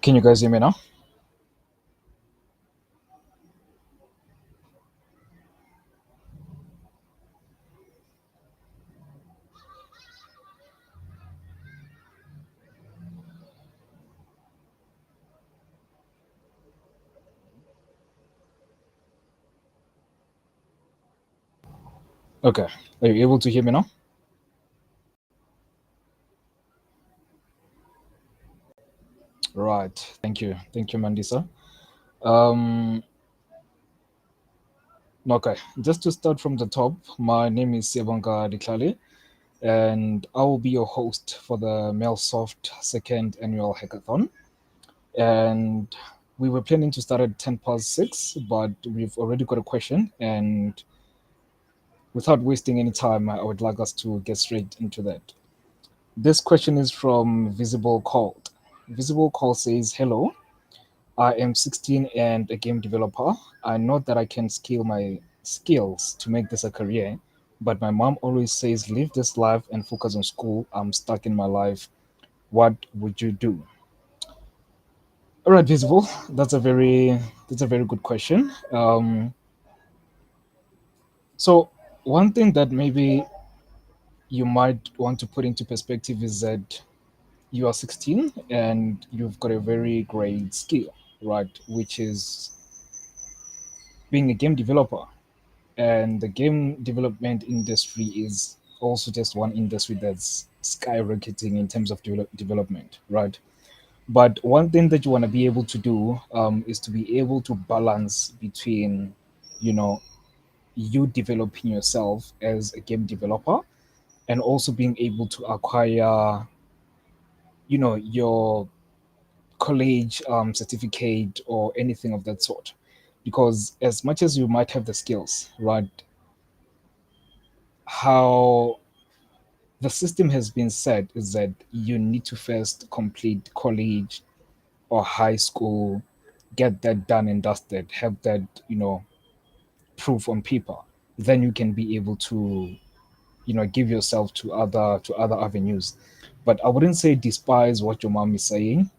Can you guys hear me now? Okay. Are you able to hear me now? Right. Thank you. Thank you, Mandisa. Um, okay. Just to start from the top, my name is Sebonga Diklali, and I will be your host for the Melsoft second annual hackathon. And we were planning to start at 10 past 6, but we've already got a question. And without wasting any time, I would like us to get straight into that. This question is from Visible Cold. Visible Cold says, hello. I am 16 and a game developer. I know that I can scale my skills to make this a career, but my mom always says, live this life and focus on school. I'm stuck in my life. What would you do? All right, Visible. That's a very good question. So one thing that maybe you might want to put into perspective is that you are 16 and you've got a very great skill, right? Which is being a game developer. And the game development industry is also just one industry that's skyrocketing in terms of development, right? But one thing that you want to be able to do is to be able to balance between, you know, you developing yourself as a game developer and also being able to acquire, your college certificate or anything of that sort. Because as much as you might have the skills, right, how the system has been set is that you need to first complete college or high school, get that done and dusted, have that, proof on paper. Then you can be able to, give yourself to other avenues. But I wouldn't say despise what your mom is saying.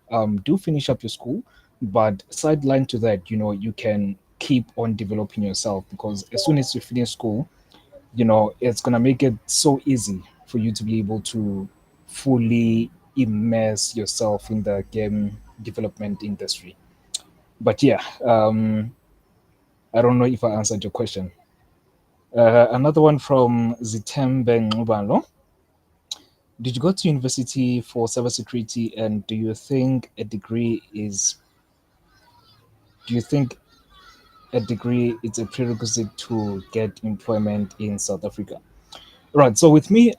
Do finish up your school, but sideline to that, you can keep on developing yourself because as soon as you finish school, it's going to make it so easy for you to be able to fully immerse yourself in the game development industry. But yeah, I don't know if I answered your question. Another one from Zitembe Ngubalo. Did you go to university for cybersecurity, and do you think a degree is a prerequisite to get employment in South Africa? Right. So with me,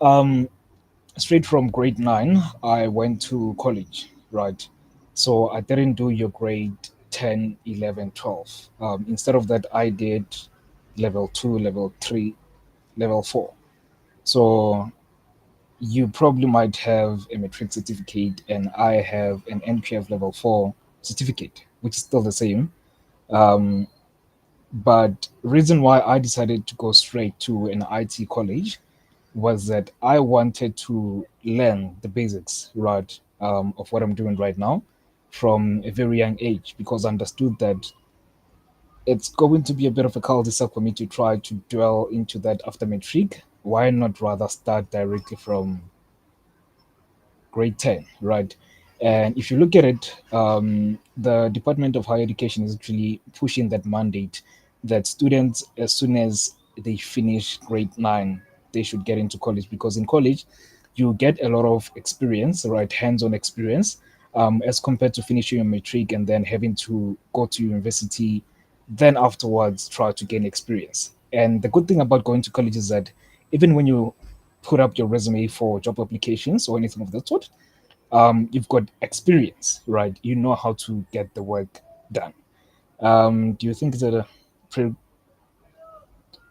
straight from grade 9 I went to college, right? So I didn't do your grade 10, 11, 12. Instead of that, I did level 2, level 3, level 4. So you probably might have a matric certificate and I have an NPF level 4 certificate, which is still the same. um, but reason why I decided to go straight to an IT college was that I wanted to learn the basics, right, of what I'm doing right now from a very young age because I understood that it's going to be a bit of a cul-de-sac for me to try to dwell into that after matric. Why not rather start directly from grade 10, right? And if you look at it, the Department of Higher Education is actually pushing that mandate that students, as soon as they finish grade 9, they should get into college because in college, you get a lot of experience, right? Hands on experience, as compared to finishing your matric and then having to go to university, then afterwards try to gain experience. And the good thing about going to college is that even when you put up your resume for job applications or anything of that sort, you've got experience, right? You know how to get the work done. Do you think that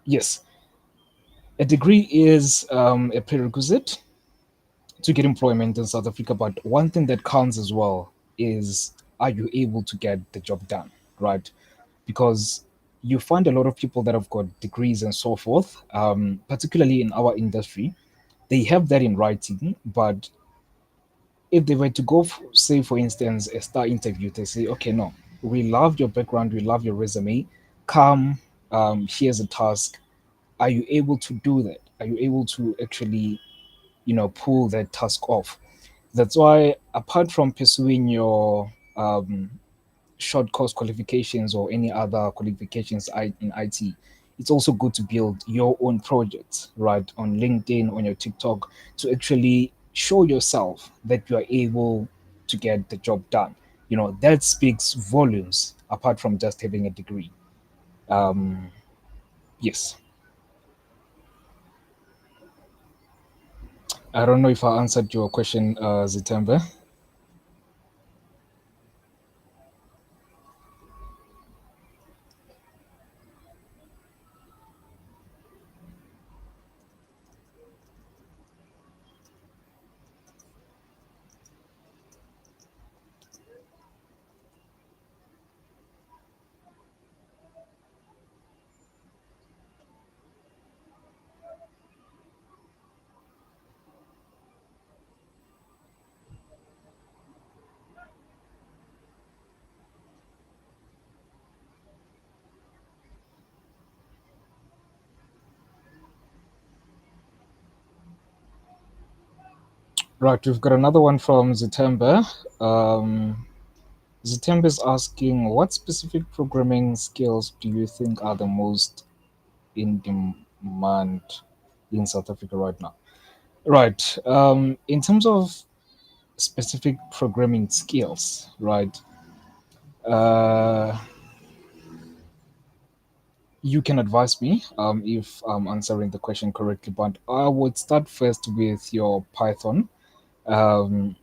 yes, a degree is a prerequisite to get employment in South Africa, but one thing that counts as well is are you able to get the job done, right? Because you find a lot of people that have got degrees and so forth, particularly in our industry, they have that in writing, but if they were to go, say, for instance, a star interview, they say, okay, no, we love your background, we love your resume. Come, here's a task. Are you able to do that? Are you able to actually, pull that task off? That's why, apart from pursuing your short course qualifications or any other qualifications in IT, it's also good to build your own projects, right, on LinkedIn, on your TikTok, to actually show yourself that you are able to get the job done. That speaks volumes apart from just having a degree. Um, yes. I don't know if I answered your question, Zitembe. Right, we've got another one from Zitembe. Zitembe is asking, what specific programming skills do you think are the most in demand in South Africa right now? Right. In terms of specific programming skills, right? Uh, you can advise me if I'm answering the question correctly, but I would start first with your Python, um,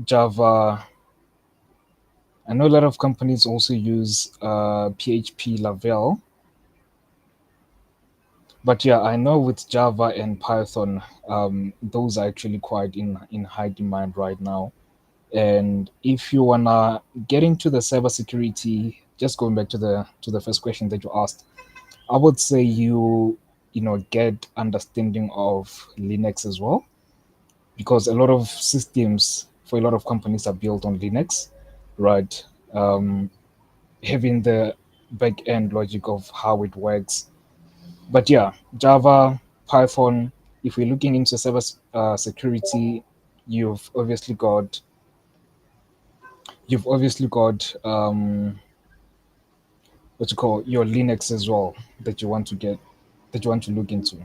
Java. I know a lot of companies also use PHP Laravel, but yeah, I know with Java and Python, those are actually quite in high demand right now. And if you wanna get into the cybersecurity, just going back to the first question that you asked, I would say get understanding of Linux as well, because a lot of systems for a lot of companies are built on Linux, right? Um, Having the back end logic of how it works. But yeah, Java, Python. If we're looking into cyber security, you've obviously got you've obviously got what you call your Linux as well, that you want to look into.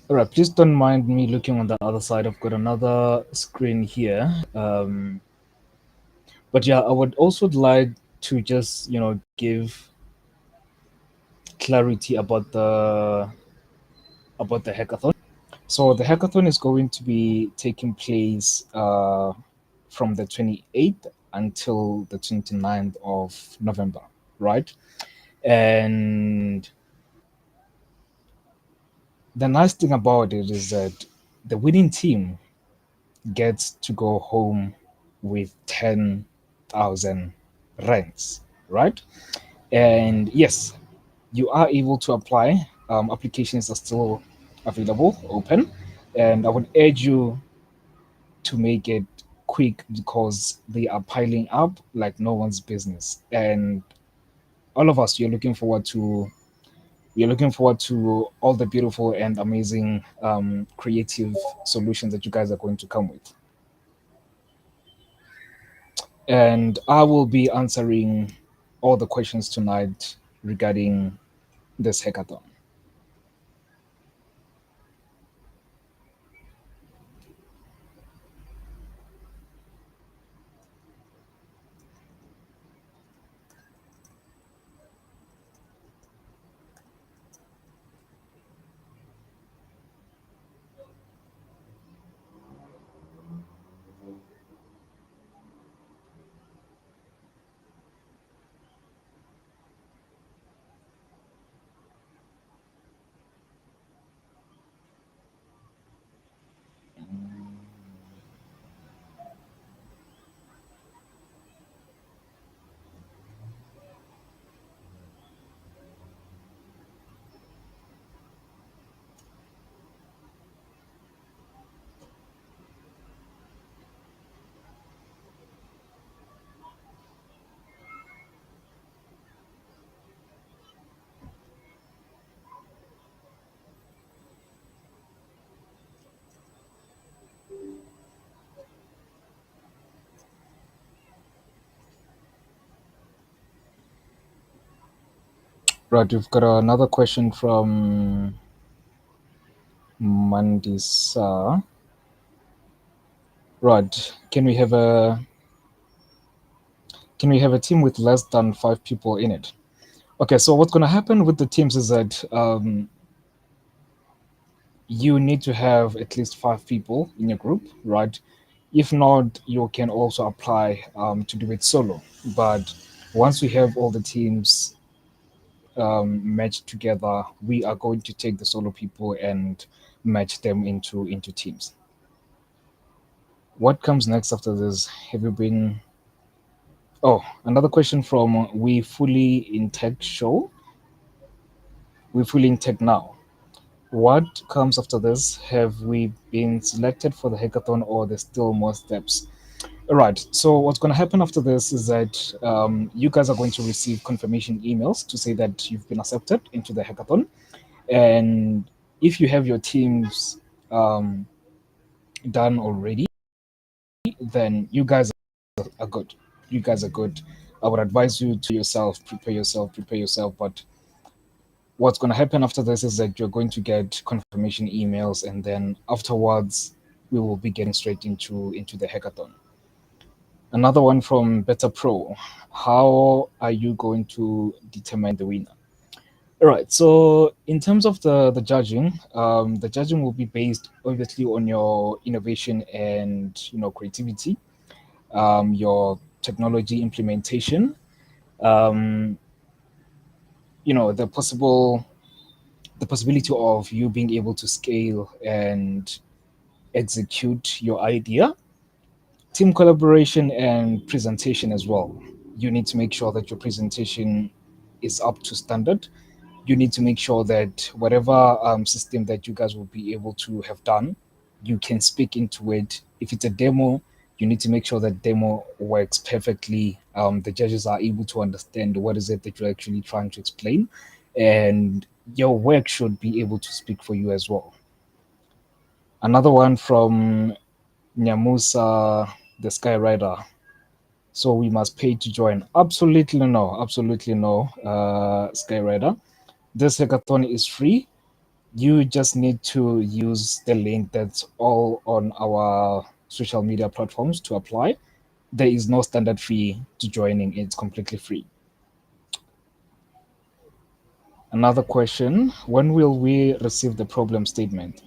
All right, please don't mind me looking on the other side. I've got another screen here. But yeah, I would also like to just give clarity about the hackathon. So the hackathon is going to be taking place from the 28th until the 29th of November, right? And the nice thing about it is that the winning team gets to go home with 10,000 rands, right? And yes, you are able to apply. Applications are still available, open, and I would urge you to make it quick because they are piling up like no one's business. And all of us, you're looking forward to all the beautiful and amazing creative solutions that you guys are going to come with. And I will be answering all the questions tonight regarding this hackathon. Right, we've got another question from Mandisa. Right, can we have a team with less than 5 people in it? Okay, so what's going to happen with the teams is that you need to have at least 5 people in your group, right? If not, you can also apply to do it solo. But once we have all the teams matched together, we are going to take the solo people and match them into teams. What comes next after this? Have you been? Oh, another question from We Fully in Tech show. We Fully in Tech now. What comes after this? Have we been selected for the hackathon, or there's still more steps? All right. So what's going to happen after this is that you guys are going to receive confirmation emails to say that you've been accepted into the hackathon, and if you have your teams um, done already, then you guys are good. You guys are good. I would advise you to yourself, prepare yourself. But what's going to happen after this is that you're going to get confirmation emails, and then afterwards, we will be getting straight into the hackathon. Another one from Better Pro. How are you going to determine the winner? All right. So in terms of the judging will be based obviously on your innovation and creativity, your technology implementation, um, the possibility of you being able to scale and execute your idea, team collaboration, and presentation as well. You need to make sure that your presentation is up to standard. You need to make sure that whatever system that you guys will be able to have done, you can speak into it. If it's a demo, you need to make sure that demo works perfectly. The judges are able to understand what is it that you're actually trying to explain, and your work should be able to speak for you as well. Another one from Nyamusa, the Skyrider. So we must pay to join. Absolutely no, absolutely no, Skyrider. This hackathon is free. You just need to use the link that's all on our social media platforms to apply. There is no standard fee to joining, it's completely free. Another question: when will we receive the problem statement?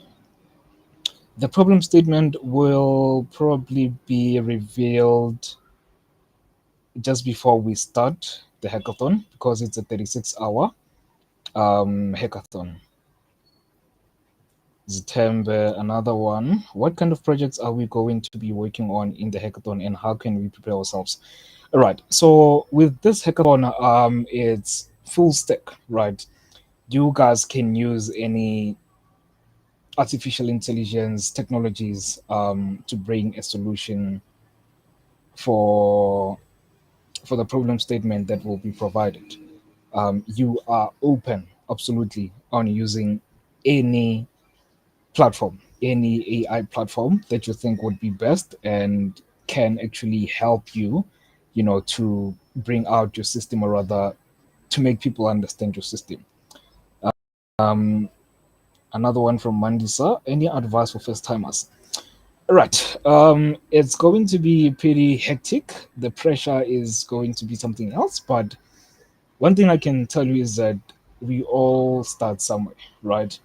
The problem statement will probably be revealed just before we start the hackathon because it's a 36-hour hackathon. September, another one. What kind of projects are we going to be working on in the hackathon, and how can we prepare ourselves? All right. So with this hackathon, it's full stack, right? You guys can use any artificial intelligence technologies to bring a solution for for the problem statement that will be provided. You are open, absolutely, on using any platform, any AI platform that you think would be best and can actually help you, to bring out your system, or rather to make people understand your system. Um, Another one from Mandisa. Any advice for first timers? Right. It's going to be pretty hectic. The pressure is going to be something else. But one thing I can tell you is that we all start somewhere, right?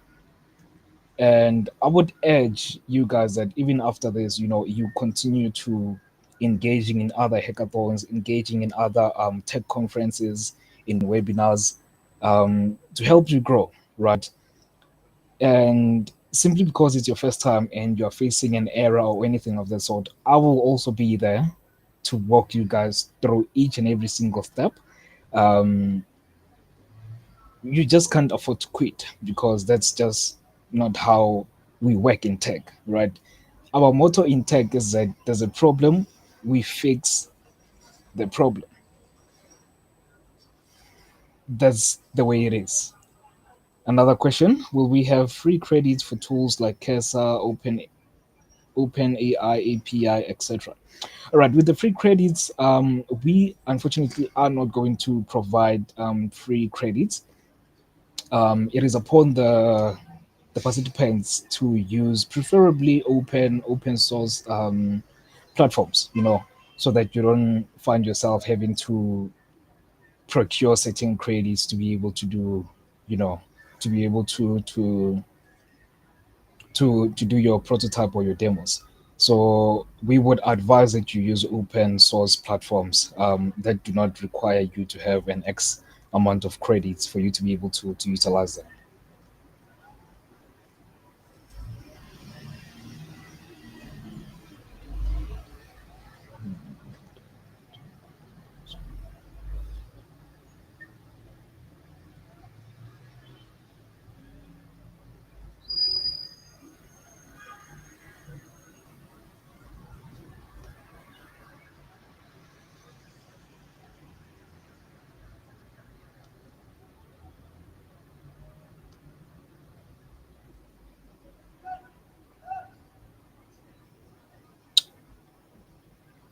And I would urge you guys that even after this, you continue to engaging in other hackathons, engaging in other tech conferences, in webinars, to help you grow, right? And simply because it's your first time and you're facing an error or anything of that sort, I will also be there to walk you guys through each and every single step. Um, you just can't afford to quit because that's just not how we work in tech, right? Our motto in tech is that there's a problem, we fix the problem. That's the way it is. Another question: will we have free credits for tools like Kesa, OpenAI, API, etc.? All right, with the free credits, we unfortunately are not going to provide free credits. It is upon the participants to use preferably open source platforms, so that you don't find yourself having to procure certain credits to be able to do, you know, to be able to do your prototype or your demos. So we would advise that you use open source platforms that do not require you to have an X amount of credits for you to be able to utilize them.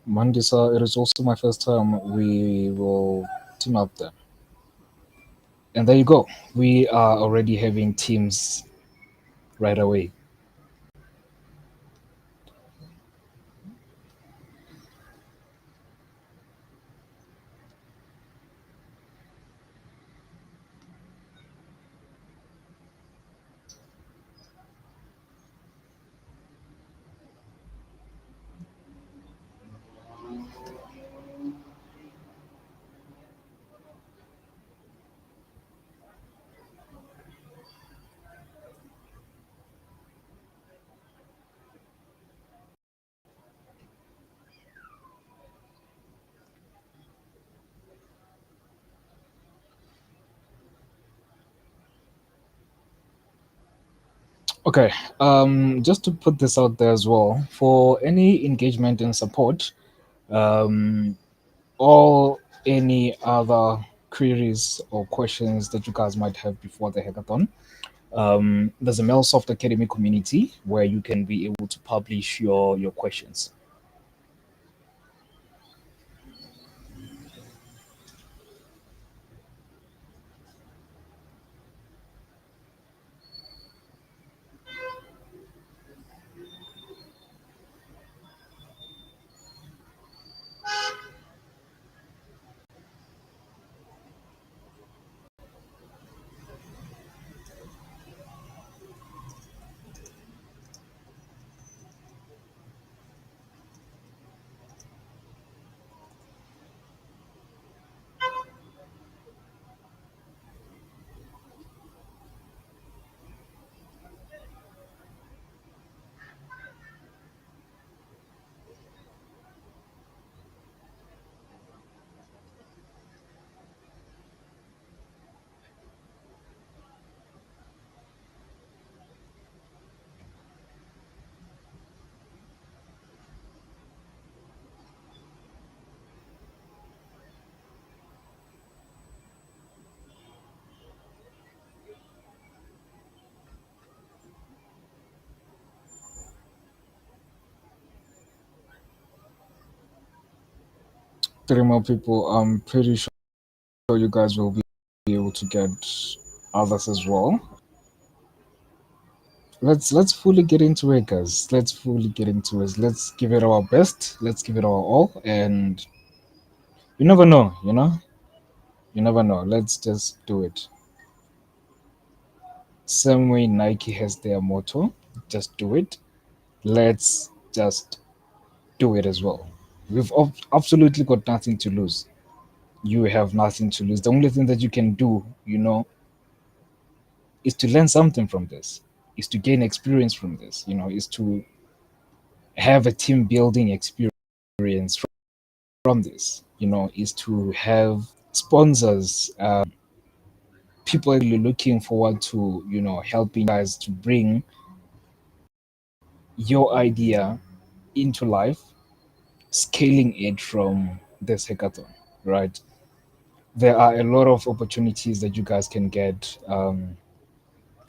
Mandisa, it is also my first time. We will team up there. And there you go. We are already having teams right away. Okay, just to put this out there as well, for any engagement and support, um, all any other queries or questions that you guys might have before the hackathon, there's a Melsoft Academy community where you can be able to publish your questions. Three more people. I'm pretty sure you guys will be able to get others as well. Let's fully get into it, guys. Let's fully get into it. Let's give it our best. Let's give it our all, and you never know. You never know. Let's just do it. Same way Nike has their motto, just do it. Let's just do it as well. We've absolutely got nothing to lose. You have nothing to lose. The only thing that you can do, is to learn something from this, is to gain experience from this, is to have a team building experience from this, is to have sponsors, people actually looking forward to, helping guys to bring your idea into life, scaling it from this hackathon, right? There are a lot of opportunities that you guys can get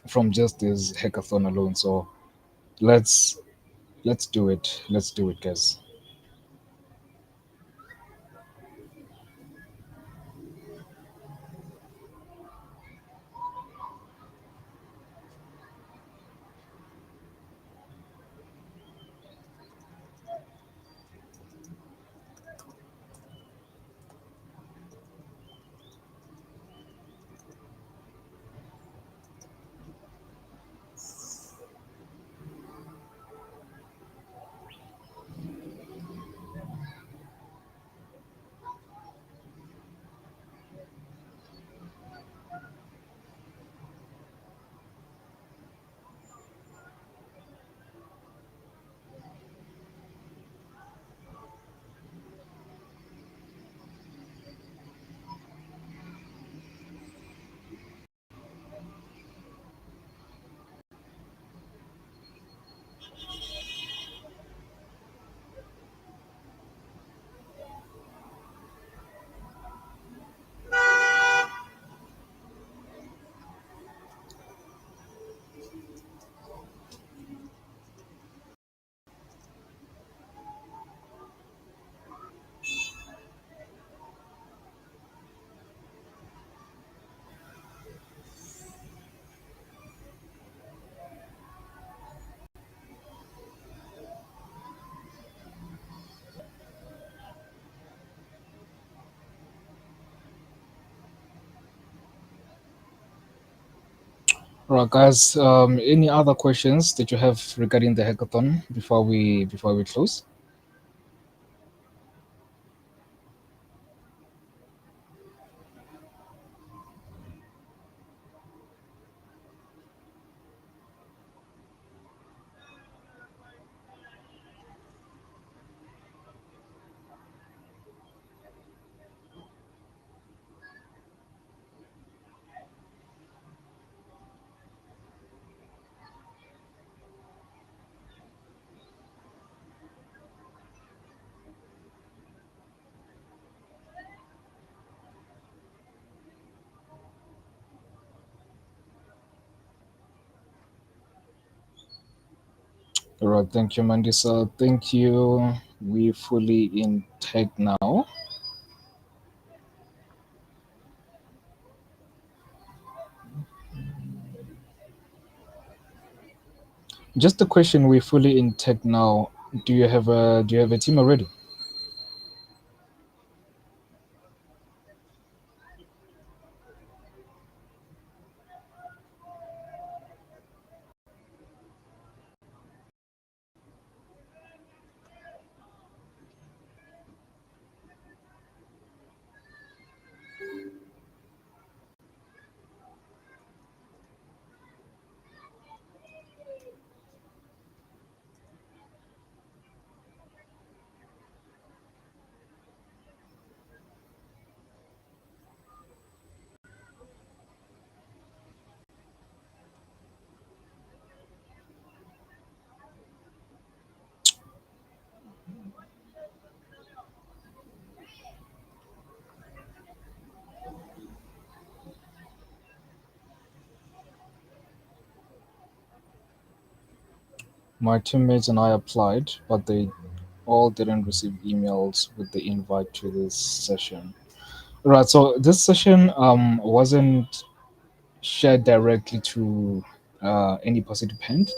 from just this hackathon alone. So let's let's do it. Let's do it, guys. All right, guys. Any other questions that you have regarding the hackathon before we close? All right, thank you, Mandisa. Thank you. We fully in tech now. Just a question. We fully in tech now. Do you have a team already? My teammates and I applied, but they all didn't receive emails with the invite to this session. Right. So this session wasn't shared directly to any participant.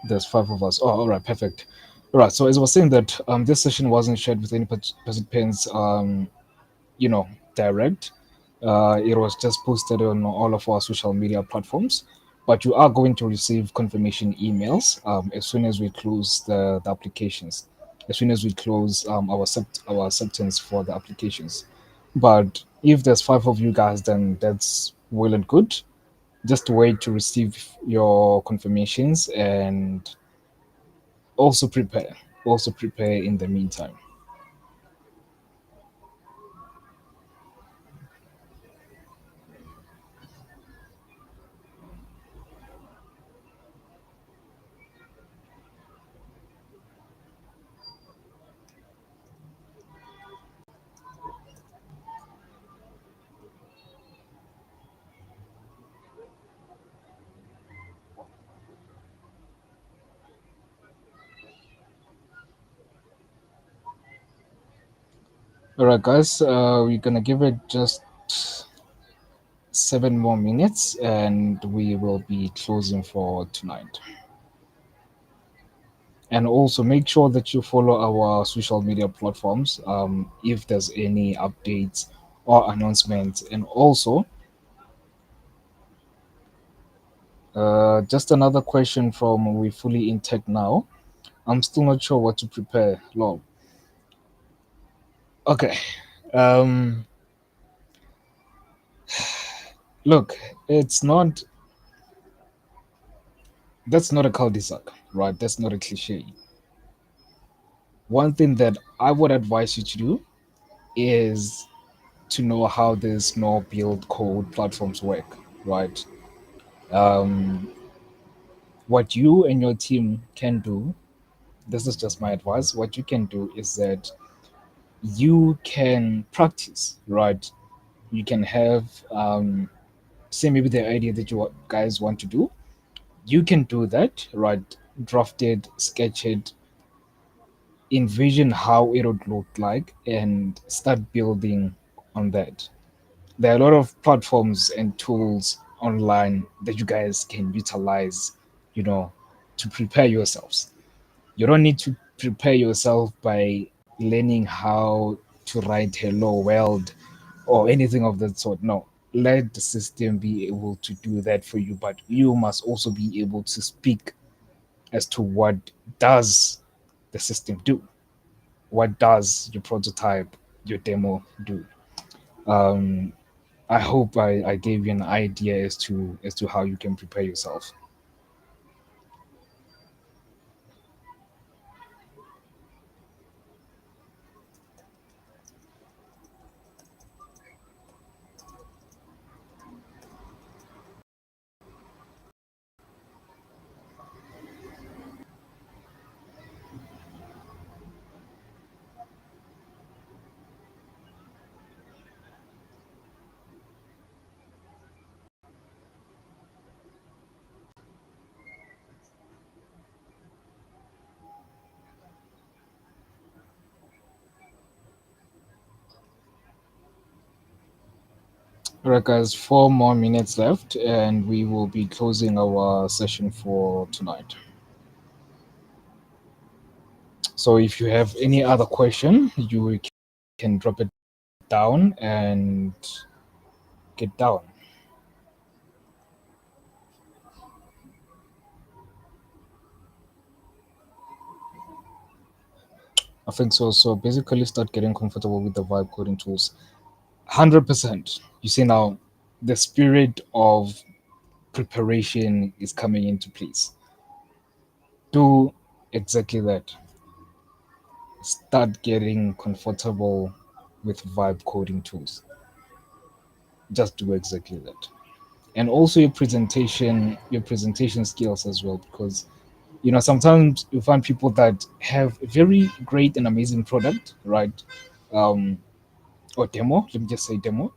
There's five of us. Oh, all right, perfect. All right. So as I was saying that this session wasn't shared with any participants. You know, direct. It was just posted on all of our social media platforms. But you are going to receive confirmation emails as soon as we close the applications, as soon as we close our acceptance for the applications. But if there's five of you guys, then that's well and good. Just wait to receive your confirmations and also prepare. Also prepare in the meantime. All right, guys, we're gonna give it just 7 more minutes and we will be closing for tonight. And also make sure that you follow our social media platforms if there's any updates or announcements. And also, just another question from We Fully in Tech Now. I'm still not sure what to prepare. Lol. Okay. Um, Look, it's not, that's not a cul-de-sac, right? That's not a cliche. One thing that I would advise you to do is to know how these no build code platforms work, right? Um, what you and your team can do, this is just my advice. What you can do is that you can practice, right? You can have, say, maybe the idea that you guys want to do. You can do that, right? Draft it, sketch it, envision how it would look like, and start building on that. There are a lot of platforms and tools online that you guys can utilize, you know, to prepare yourselves. You don't need to prepare yourself by learning how to write hello world or anything of that sort. No. let the system be able to do that for you, but you must also be able to speak as to what does the system do, what does your prototype, your demo do. um, I hope I gave you an idea as to how you can prepare yourself. All right, guys, 4 more minutes left, and we will be closing our session for tonight. So if you have any other question, you can drop it down and get down. I think so. So basically, start getting comfortable with the vibe coding tools. 100%. You see now, the spirit of preparation is coming into place. Do exactly that. Start getting comfortable with vibe coding tools. Just do exactly that. And also your presentation skills as well, because sometimes you find people that have a very great and amazing product, right? Um, or demo, let me just say demo,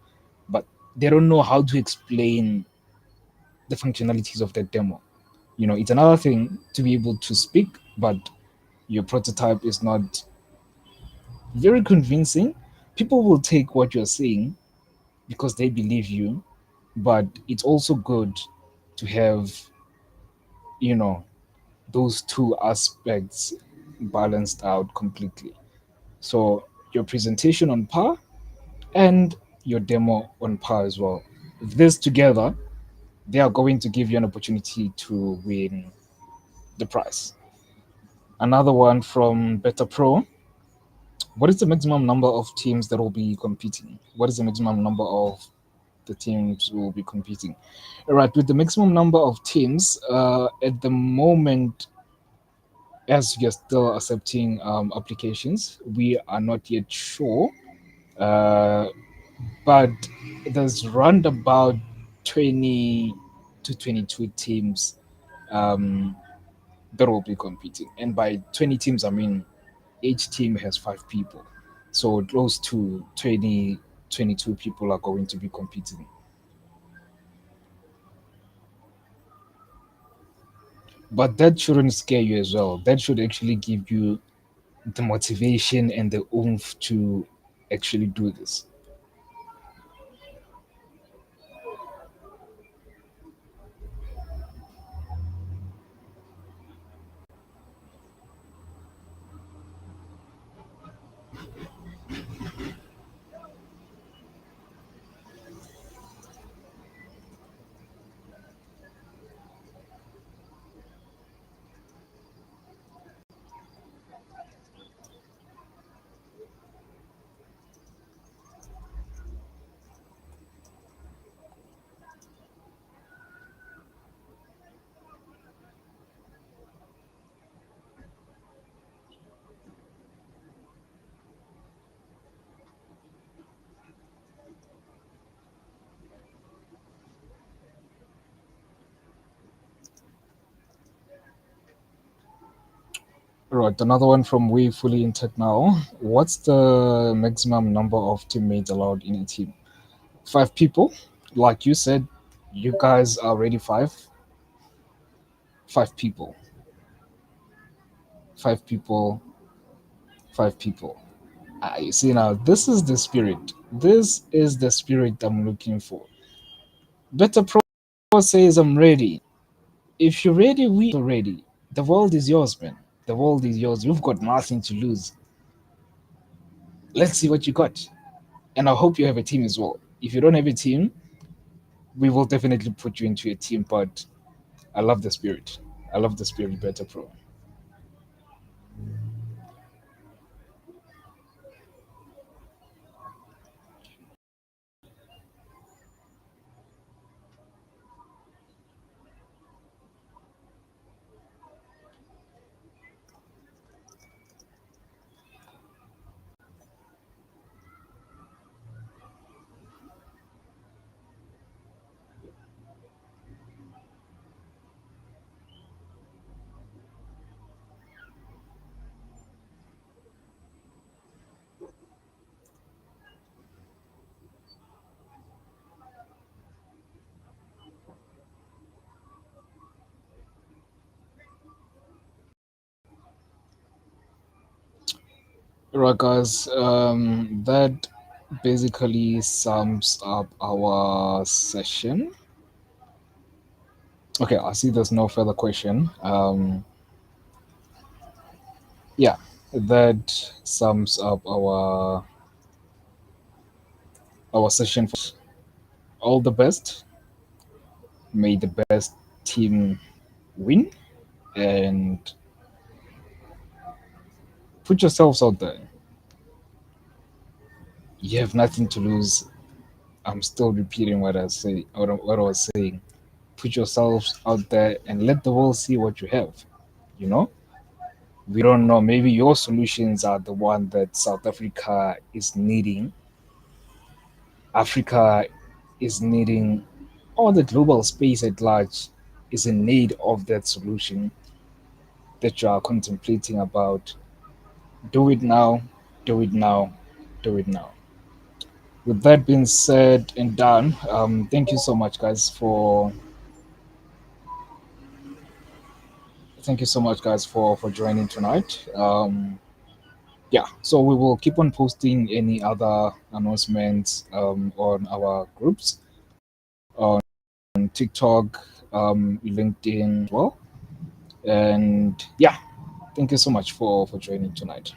but they don't know how to explain the functionalities of that demo. It's another thing to be able to speak, but your prototype is not very convincing. People will take what you're saying because they believe you, but it's also good to have, you know, those two aspects balanced out completely. So your presentation on par and your demo on par as well. This together, they are going to give you an opportunity to win the prize. Another one from Better Pro. What is the maximum number of teams that will be competing? What is the maximum number of the teams who will be competing? All right, with the maximum number of teams, at the moment, as we are still accepting applications, we are not yet sure. Uh, but there's round about 20 to 22 teams um, that will be competing. And by 20 teams, I mean each team has 5 people. So close to 20, 22 people are going to be competing. But that shouldn't scare you as well. That should actually give you the motivation and the oomph to actually do this. Right, another one from We Fully in Tech Now. What's the maximum number of teammates allowed in a team? 5 people. Like you said, you guys are already 5 people. 5 people, 5 people. You see now, this is the spirit. This is the spirit I'm looking for. Better Pro says I'm ready. If you're ready, we are ready. The world is yours, man. The world is yours. You've got nothing to lose. Let's see what you got. And I hope you have a team as well. If you don't have a team, we will definitely put you into a team. But I love the spirit. I love the spirit better, pro. Right, guys. That basically sums up our session. Okay, I see there's no further question. Yeah, that sums up our session. All the best. May the best team win, and put yourselves out there. You have nothing to lose. I'm still repeating what I was saying. Put yourselves out there and let the world see what you have. You know, we don't know. Maybe your solutions are the one that South Africa is needing. Africa is needing, or the global space at large is in need of that solution that you are contemplating about. Do it now, do it now, do it now. With that being said and done, thank you so much, guys, for joining tonight. Yeah, so we will keep on posting any other announcements on our groups on TikTok, LinkedIn as well. And yeah, thank you so much for joining tonight.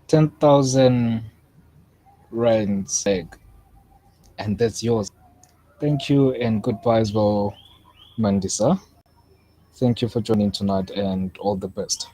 10,000 rands egg, and that's yours. Thank you and goodbye as well, Mandisa. Thank you for joining tonight and all the best.